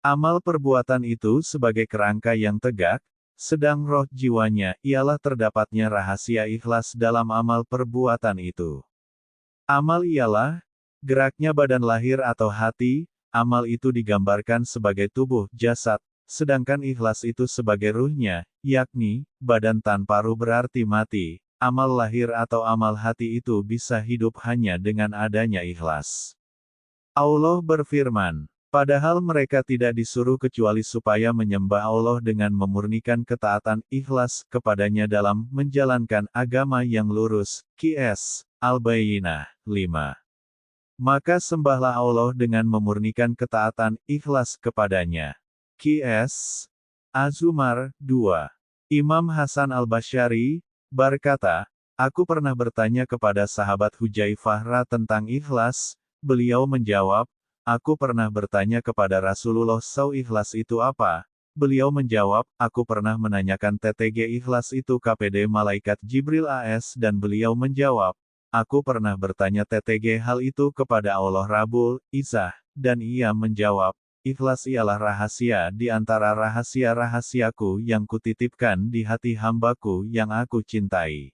Amal perbuatan itu sebagai kerangka yang tegak, sedang roh jiwanya ialah terdapatnya rahasia ikhlas dalam amal perbuatan itu. Amal ialah geraknya badan lahir atau hati, amal itu digambarkan sebagai tubuh jasad, sedangkan ikhlas itu sebagai ruhnya, yakni, badan tanpa ruh berarti mati. Amal lahir atau amal hati itu bisa hidup hanya dengan adanya ikhlas. Allah berfirman, padahal mereka tidak disuruh kecuali supaya menyembah Allah dengan memurnikan ketaatan ikhlas kepadanya dalam menjalankan agama yang lurus. Qs. Al-Bayyinah 5. Maka sembahlah Allah dengan memurnikan ketaatan ikhlas kepadanya. Qs. Az-Zumar 2. Imam Hasan Al-Basyari berkata, aku pernah bertanya kepada sahabat Hudzaifah tentang ikhlas. Beliau menjawab, aku pernah bertanya kepada Rasulullah SAW ikhlas itu apa? Beliau menjawab, aku pernah menanyakan TTG ikhlas itu KPD Malaikat Jibril AS dan beliau menjawab, aku pernah bertanya TTG hal itu kepada Allah Rabbul Izzah, dan ia menjawab, ikhlas ialah rahasia di antara rahasia-rahasiaku yang kutitipkan di hati hambaku yang aku cintai.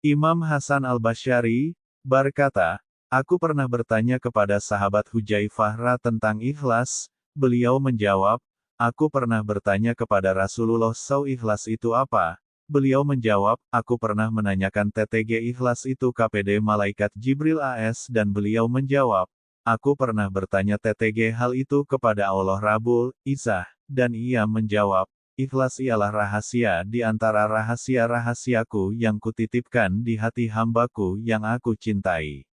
Imam Hasan Al-Basyari berkata, aku pernah bertanya kepada sahabat Hudzaifah tentang ikhlas, beliau menjawab, aku pernah bertanya kepada Rasulullah SAW ikhlas itu apa? Beliau menjawab, aku pernah menanyakan TTG ikhlas itu KPD Malaikat Jibril AS dan beliau menjawab, aku pernah bertanya TTG hal itu kepada Allah Rabbul Izzah, dan ia menjawab, ikhlas ialah rahasia di antara rahasia-rahasiaku yang kutitipkan di hati hambaku yang aku cintai.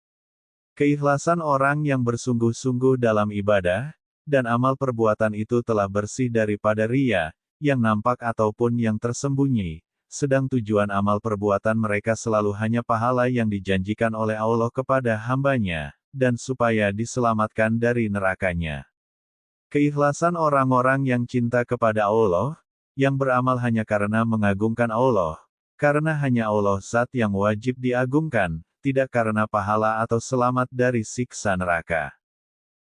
Keikhlasan orang yang bersungguh-sungguh dalam ibadah, dan amal perbuatan itu telah bersih daripada riya, yang nampak ataupun yang tersembunyi, sedang tujuan amal perbuatan mereka selalu hanya pahala yang dijanjikan oleh Allah kepada hambanya, dan supaya diselamatkan dari nerakanya. Keikhlasan orang-orang yang cinta kepada Allah, yang beramal hanya karena mengagungkan Allah, karena hanya Allah zat yang wajib diagungkan, tidak karena pahala atau selamat dari siksa neraka.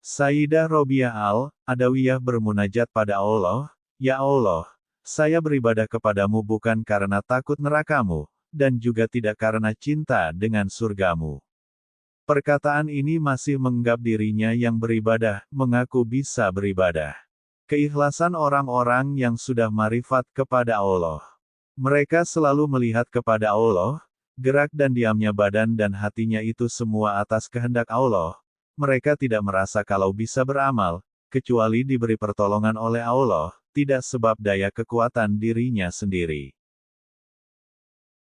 Sayyidah Robiah Al-Adawiyah bermunajat pada Allah, ya Allah, saya beribadah kepadamu bukan karena takut nerakamu, dan juga tidak karena cinta dengan surgamu. Perkataan ini masih menganggap dirinya yang beribadah, mengaku bisa beribadah. Keikhlasan orang-orang yang sudah marifat kepada Allah. Mereka selalu melihat kepada Allah, gerak dan diamnya badan dan hatinya itu semua atas kehendak Allah. Mereka tidak merasa kalau bisa beramal, kecuali diberi pertolongan oleh Allah, tidak sebab daya kekuatan dirinya sendiri.